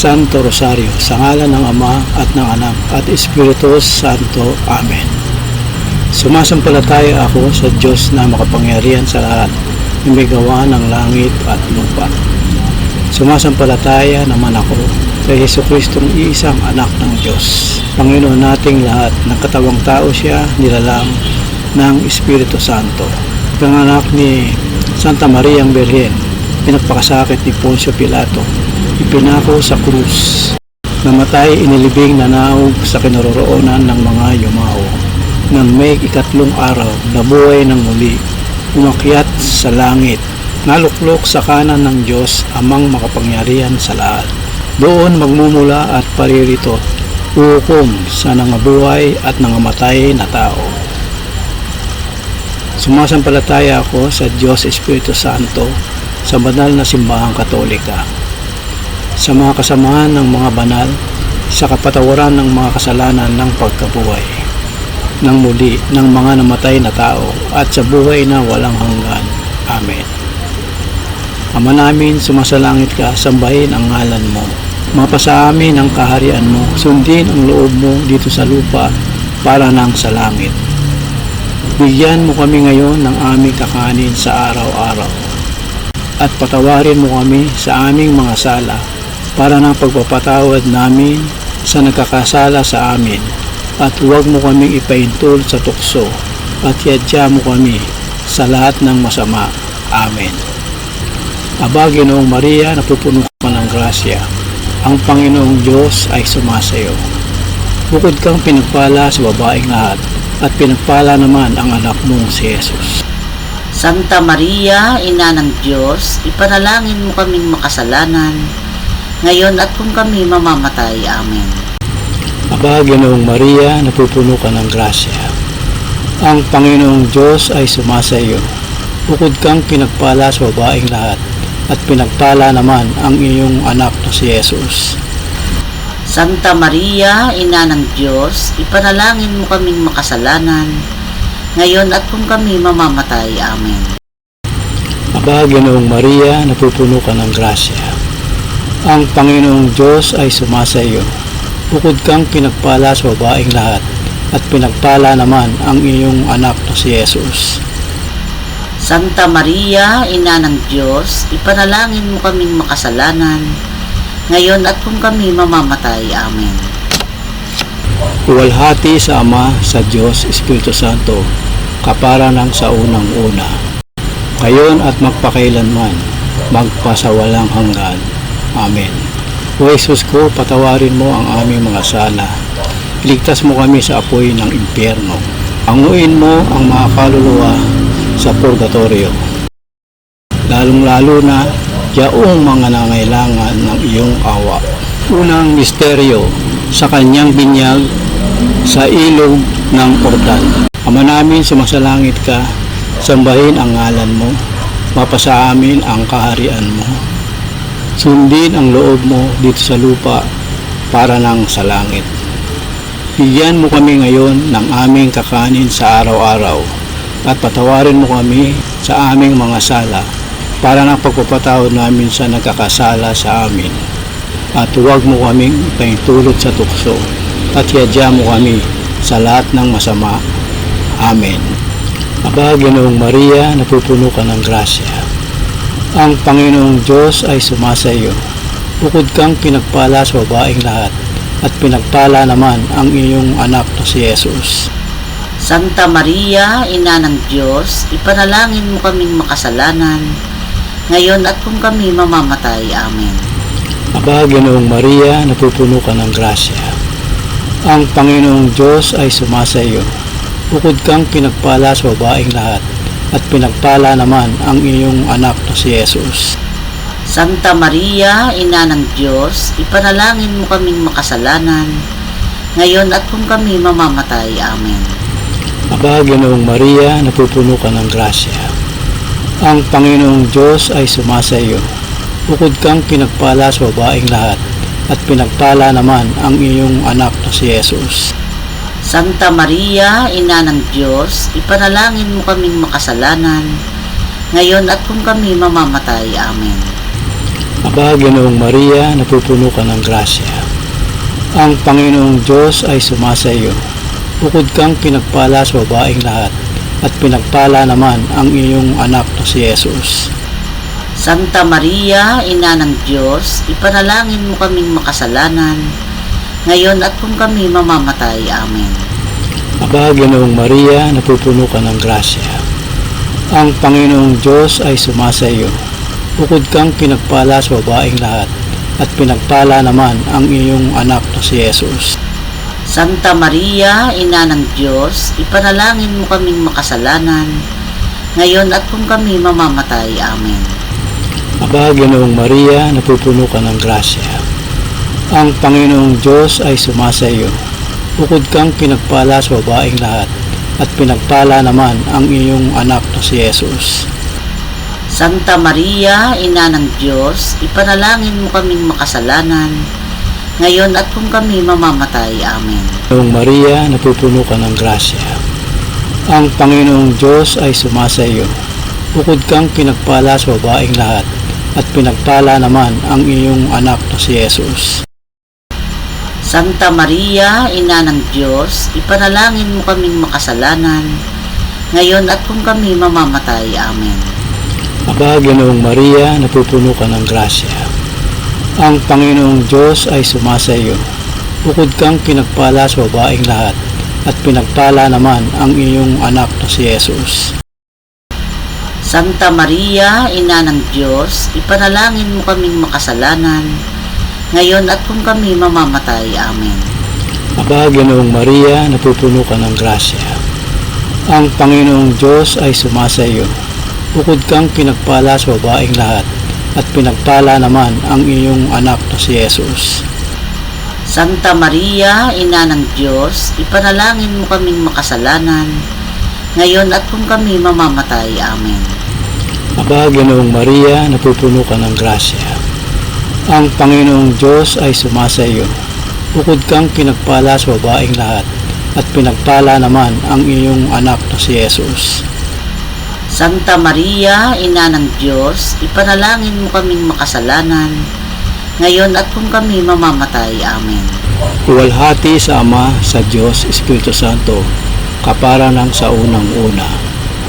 Santo Rosario, sa ngalan ng Ama at ng Anak at Espiritu Santo. Amen. Sumasampalataya ako sa Diyos na makapangyarihan sa lahat, na may gawa ng langit at lupa. Sumasampalataya naman ako kay Jesucristong iisang anak ng Diyos, Panginoon nating lahat, ng katawang tao siya, nilalang ng Espiritu Santo. Pinanganak ni Santa Maria ang Birhen, pinagpakasakit ni Poncio Pilato, ipinako sa krus, namatay, inilibing, nanaog sa kinaroroonan ng mga yumao. Nang may ikatlong araw, nabuhay ng muli, umakyat sa langit, naluklok sa kanan ng Diyos, amang makapangyarihan sa lahat. Doon magmumula at paririto, uhukom sa nangabuhay at nangamatay na tao. Sumasampalataya ako sa Diyos Espiritu Santo, sa banal na simbahang Katolika, sa mga kasamahan ng mga banal, sa kapatawaran ng mga kasalanan ng pagkabuhay ng muli ng mga namatay na tao, at sa buhay na walang hanggan. Amen. Ama namin, sumasalangit ka, sambahin ang ngalan mo. Mapasa amin ang kaharian mo, sundin ang loob mo dito sa lupa para nang sa langit. Bigyan mo kami ngayon ng aming kakanin sa araw-araw, at patawarin mo kami sa aming mga sala para ng pagpapatawad namin sa nagkakasala sa amin, at huwag mo kaming ipaintol sa tukso, at yadya mo kami sa lahat ng masama. Amen. Aba, Ginoong Maria, napupuno ka ng grasya, ang Panginoong Diyos ay sumasayo. Bukod kang pinagpala sa babaeng lahat, at pinagpala naman ang anak mong si Jesus. Santa Maria, Ina ng Diyos, ipanalangin mo kaming makasalanan, ngayon at kung kami mamamatay. Amen. Aba, Ginoong Maria, napupuno ka ng grasya, ang Panginoong Diyos ay sumasayo. Bukod kang pinagpala sa babaeng lahat, at pinagpala naman ang iyong anak na si Jesus. Santa Maria, Ina ng Diyos, ipanalangin mo kaming makasalanan, ngayon at kung kami mamamatay. Amen. Aba, Ginoong Maria, napupuno ka ng grasya, ang Panginoong Diyos ay sumasayo. Bukod kang pinagpala sa babaeng lahat, at pinagpala naman ang iyong anak na si Jesus. Santa Maria, Ina ng Diyos, ipanalangin mo kaming makasalanan, ngayon at kung kami mamamatay. Amen. Uwalhati sa Ama, sa Diyos, Espiritu Santo, kapara ng sa unang-una, ngayon at magpakailanman, magpasawalang hanggan. Amen. O Jesus ko, patawarin mo ang aming mga sala. Iligtas mo kami sa apoy ng impyerno. Anguin mo ang mga kaluluwa sa purgatorio, lalong-lalo na yaong mga nangailangan ng iyong awa. Unang misteryo, sa kanyang binyag sa ilog ng Jordan. Ama namin, sumasalangit ka, sambahin ang ngalan mo, mapasa amin ang kaharian mo. Sundin ang loob mo dito sa lupa para nang sa langit. Bigyan mo kami ngayon ng aming kakanin sa araw-araw, at patawarin mo kami sa aming mga sala para ng pagpapatawad namin sa nagkakasala sa amin. At huwag mo kaming ipaintulot sa tukso, at yadya mo kami sa lahat ng masama. Amen. Aba, Ginoong Maria, napupuno ka ng grasya, ang Panginoong Diyos ay sumasayo. Bukod kang pinagpala sa babaeng lahat, at pinagpala naman ang iyong anak na si Jesus. Santa Maria, Ina ng Diyos, ipanalangin mo kaming makasalanan, ngayon at kung kami mamamatay. Amen. Aba, Ginoong Maria, napupuno ka ng grasya, ang Panginoong Diyos ay sumasayo. Bukod kang pinagpala sa babaeng lahat, at pinagpala naman ang iyong anak na si Jesus. Santa Maria, Ina ng Diyos, ipanalangin mo kaming makasalanan, ngayon at kung kami mamamatay. Amen. Aba, Ginoong Maria, napupuno ka ng grasya, ang Panginoong Diyos ay sumasayo. Bukod kang pinagpala sa babaeng lahat, at pinagpala naman ang iyong anak na si Jesus. Santa Maria, Ina ng Diyos, ipanalangin mo kaming makasalanan, ngayon at kung kami mamamatay. Amen. Aba, Ginoong Maria, napupuno ka ng grasya. Ang Panginoong Diyos ay sumasa iyo. Bukod kang pinagpala sa babaeng lahat, at pinagpala naman ang iyong anak na si Jesus. Santa Maria, Ina ng Diyos, ipanalangin mo kaming makasalanan, ngayon at kung kami mamamatay. Amen. Aba, Ginoong Maria, napupuno ka ng grasya. Ang Panginoong Diyos ay sumasa iyo. Bukod kang pinagpala sa babaeng lahat, at pinagpala naman ang iyong anak na si Jesus. Santa Maria, Ina ng Diyos, ipanalangin mo kaming makasalanan, ngayon at kung kami mamamatay. Amen. Aba, Ginoong Maria, napupuno ka ng grasya. Ang Panginoong Diyos ay sumasa iyo. Bukod kang pinagpala sa babaeng lahat, at pinagpala naman ang iyong anak na si Jesus. Santa Maria, Ina ng Diyos, ipanalangin mo kaming makasalanan, ngayon at kung kami mamamatay. Amen. Ginoong Maria, napupuno ka ng grasya. Ang Panginoong Diyos ay sumasa iyo. Bukod kang pinagpala sa babaeng lahat, at pinagpala naman ang iyong anak na si Jesus. Santa Maria, Ina ng Diyos, ipanalangin mo kaming makasalanan, ngayon at kung kami mamamatay. Amen. Aba, Ginoong Maria, napupuno ka ng grasya. Ang Panginoong Diyos ay sumasa iyo. Bukod kang pinagpala sa babaeng lahat, at pinagpala naman ang iyong anak na si Jesus. Santa Maria, Ina ng Diyos, ipanalangin mo kaming makasalanan, ngayon at kung kami mamamatay. Amen. Aba, Ginoong Maria, napupuno ka ng grasya. Ang Panginoong Diyos ay sumasa iyo. Bukod kang pinagpala sa babaeng lahat, at pinagpala naman ang iyong anak na si Jesus. Santa Maria, Ina ng Diyos, ipanalangin mo kaming makasalanan, ngayon at kung kami mamamatay. Amen. Aba, Ginoong Maria, napupuno ka ng grasya. Ang Panginoong Diyos ay sumasa iyo. Bukod kang pinagpala sa babaeng lahat, at pinagpala naman ang iyong anak na si Jesus. Santa Maria, Ina ng Diyos, ipanalangin mo kaming makasalanan, ngayon at kung kami mamamatay. Amen. Iwalhati sa Ama, sa Diyos, Espiritu Santo, kapara ng sa unang-una,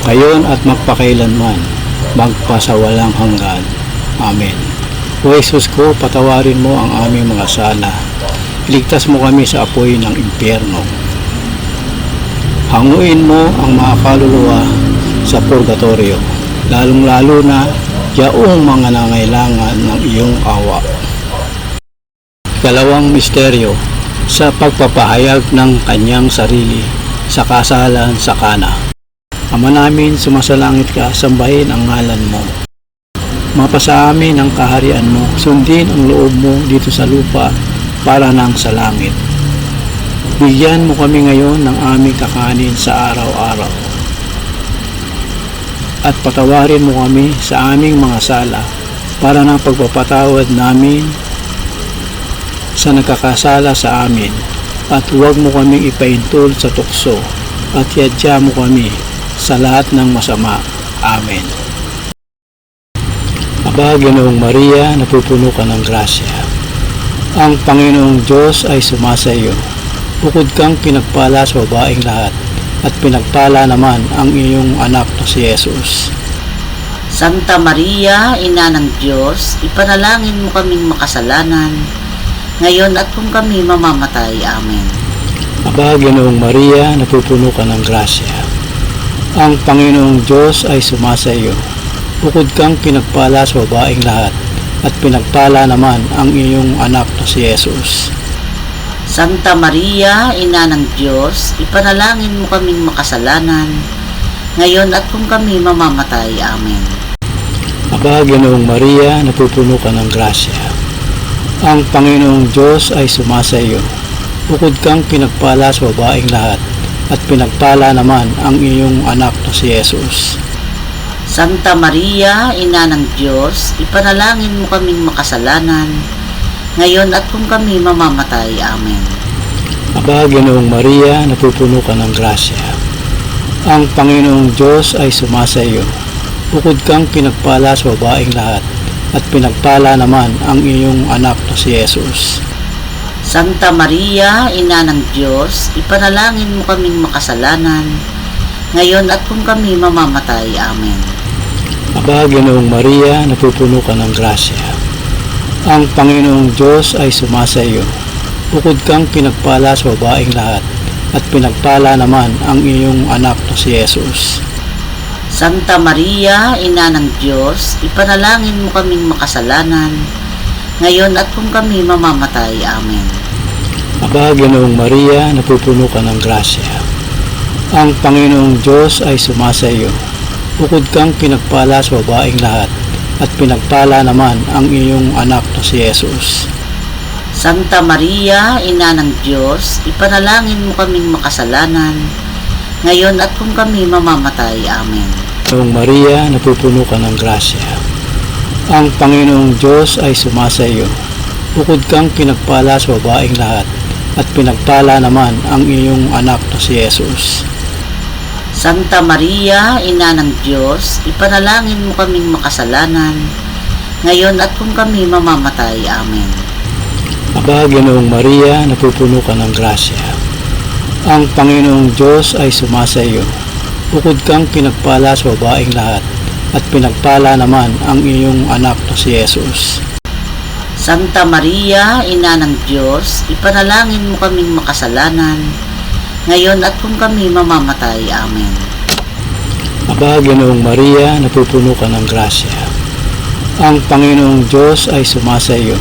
ngayon at magpakailanman, magpasawalang hanggan. Amen. O Jesus ko, patawarin mo ang aming mga sala. Iligtas mo kami sa apoy ng impyerno. Hanguin mo ang mga kaluluwa sa purgatorio, lalong-lalo na yaong mga nangailangan ng iyong awa. Ikalawang misteryo, sa pagpapahayag ng kanyang sarili sa kasalan sa Kana. Ama namin, sumasalangit ka, sambahin ang ngalan mo. Mapasa amin ang kaharian mo, sundin ang loob mo dito sa lupa para nang sa langit. Bigyan mo kami ngayon ng aming kakanin sa araw-araw. At patawarin mo kami sa aming mga sala para ng pagpapatawad namin sa nagkakasala sa amin. At huwag mo kaming ipaintol sa tukso at yadya mo kami sa lahat ng masama. Amen. Aba, Ginoong Maria, napupuno ka ng grasya. Ang Panginoong Diyos ay sumasa iyo. Bukod kang pinagpala sa babaeng lahat, at pinagpala naman ang iyong anak na si Jesus. Santa Maria, Ina ng Diyos, ipanalangin mo kaming makasalanan, ngayon at kung kami mamamatay. Amen. Aba, Ginoong Maria, napupuno ka ng grasya. Ang Panginoong Diyos ay sumasa iyo. Bukod kang pinagpala sa babaeng lahat, at pinagpala naman ang iyong anak na si Jesus. Santa Maria, Ina ng Diyos, ipanalangin mo kaming makasalanan, ngayon at kung kami mamamatay. Amen. Aba, Ginoong Maria, napupuno ka ng grasya. Ang Panginoong Diyos ay sumasa iyo. Bukod kang pinagpala sa babaeng lahat, at pinagpala naman ang iyong anak na si Jesus. Santa Maria, Ina ng Diyos, ipanalangin mo kaming makasalanan, ngayon at kung kami mamamatay. Amen. Aba, Ginoong Maria, napupuno ka ng grasya. Ang Panginoong Diyos ay sumasa iyo. Bukod kang pinagpala sa babaeng lahat, at pinagpala naman ang iyong anak na si Jesus. Santa Maria, Ina ng Diyos, ipanalangin mo kaming makasalanan, ngayon at kung kami mamamatay. Amen. Aba, Ginoong Maria, napupuno ka ng grasya. Ang Panginoong Diyos ay sumasa iyo. Bukod kang pinagpala sa babaeng lahat, at pinagpala naman ang iyong anak na si Jesus. Santa Maria, Ina ng Diyos, ipanalangin mo kaming makasalanan, ngayon at kung kami mamamatay. Amen. Aba, Ginoong Maria, napupuno ka ng grasya. Ang Panginoong Diyos ay sumasa iyo. Bukod kang pinagpala sa babaeng lahat, at pinagpala naman ang iyong anak na si Jesus. Santa Maria, Ina ng Diyos, ipanalangin mo kaming makasalanan, ngayon at kung kami mamamatay. Amen. Ginoong Maria, napupuno ka ng grasya. Ang Panginoong Diyos ay sumasa iyo. Bukod kang pinagpala sa babaeng lahat, at pinagpala naman ang iyong anak na si Jesus. Santa Maria, Ina ng Diyos, ipanalangin mo kaming makasalanan, ngayon at kung kami mamamatay. Amen. Aba, Ginoong Maria, napupuno ka ng grasya. Ang Panginoong Diyos ay sumasa iyo. Bukod kang pinagpala sa babaeng lahat, at pinagpala naman ang iyong anak na si Jesus. Santa Maria, Ina ng Diyos, ipanalangin mo kaming makasalanan, ngayon at kung kami mamamatay. Amen. Aba, Ginoong Maria, napupuno ka ng grasya. Ang Panginoong Diyos ay sumasa iyo.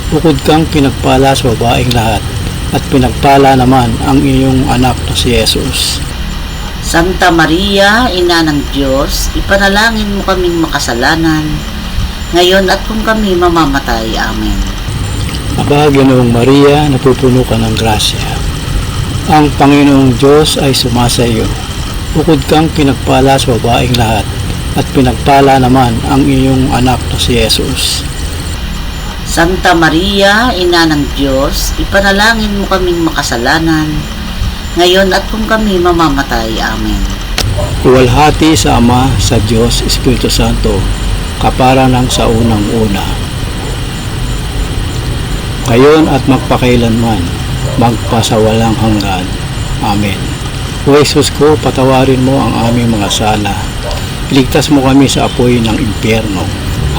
Bukod kang pinagpala sa babaeng lahat, at pinagpala naman ang iyong anak na si Jesus. Santa Maria, Ina ng Diyos, ipanalangin mo kaming makasalanan, ngayon at kung kami mamamatay. Amen. Aba, Ginoong Maria, napupuno ka ng grasya. Ang Panginoong Diyos ay sumasa iyo. Bukod kang pinagpala sa babaeng lahat, at pinagpala naman ang iyong anak na si Jesus. Santa Maria, Ina ng Diyos, ipanalangin mo kaming makasalanan, ngayon at kung kami mamamatay. Amen. Iwalhati sa Ama, sa Diyos, Espiritu Santo, kapara ng sa unang-una, ngayon at magpakailanman, magpasawalang hanggan. Amen. O Jesus ko, patawarin mo ang aming mga sala. Iligtas mo kami sa apoy ng impyerno.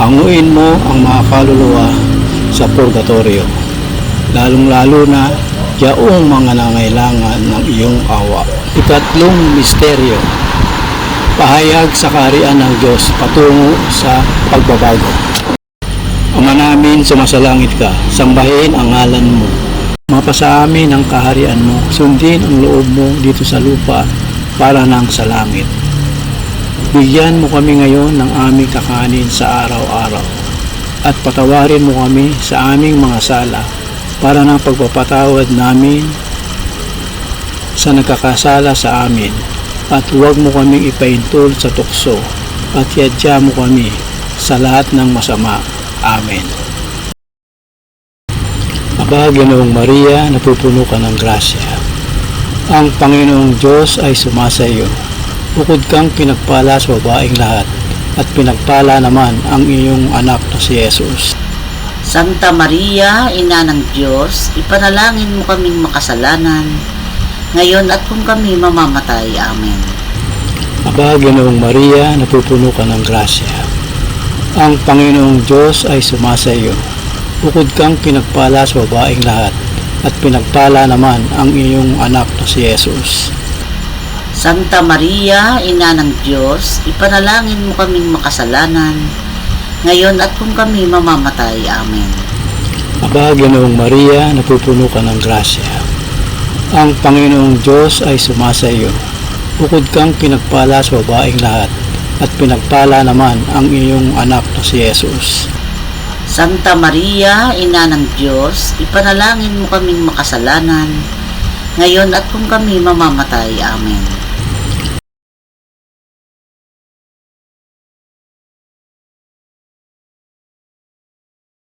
Hanguin mo ang mga kaluluwa sa purgatorio, lalong-lalo na yaong mga nangailangan ng iyong awa. Ikatlong misteryo, pahayag sa kaharian ng Diyos patungo sa pagbabago. Ama namin, sumasalangit ka, sambahin ang ngalan mo. Mapasa amin ang kaharian mo, sundin ang loob mo dito sa lupa para nang sa langit. Bigyan mo kami ngayon ng aming kakanin sa araw-araw, at patawarin mo kami sa aming mga sala para ng pagpapatawad namin sa nagkakasala sa amin, at huwag mo kaming ipaintol sa tukso, at yadya mo kami sa lahat ng masama. Amen. Aba, Ginoong Maria, napupuno ka ng grasya. Ang Panginoong Diyos ay sumasa iyo. Bukod kang pinagpala sa babaeng lahat, at pinagpala naman ang iyong anak na si Jesus. Santa Maria, Ina ng Diyos, ipanalangin mo kaming makasalanan, ngayon at kung kami mamamatay. Amen. Aba, Ginoong Maria, napupuno ka ng grasya. Ang Panginoong Diyos ay sumasa iyo. Bukod kang pinagpala sa babaeng lahat, at pinagpala naman ang iyong anak na si Jesus. Santa Maria, Ina ng Diyos, ipanalangin mo kaming makasalanan, ngayon at kung kami mamamatay. Amen. Aba, Ginoong Maria, napupuno ka ng grasya. Ang Panginoong Diyos ay sumasa iyo. Bukod kang pinagpala sa babaeng lahat, at pinagpala naman ang iyong anak na si Jesus. Santa Maria, Ina ng Diyos, ipanalangin mo kaming makasalanan, ngayon at kung kami mamamatay. Amen.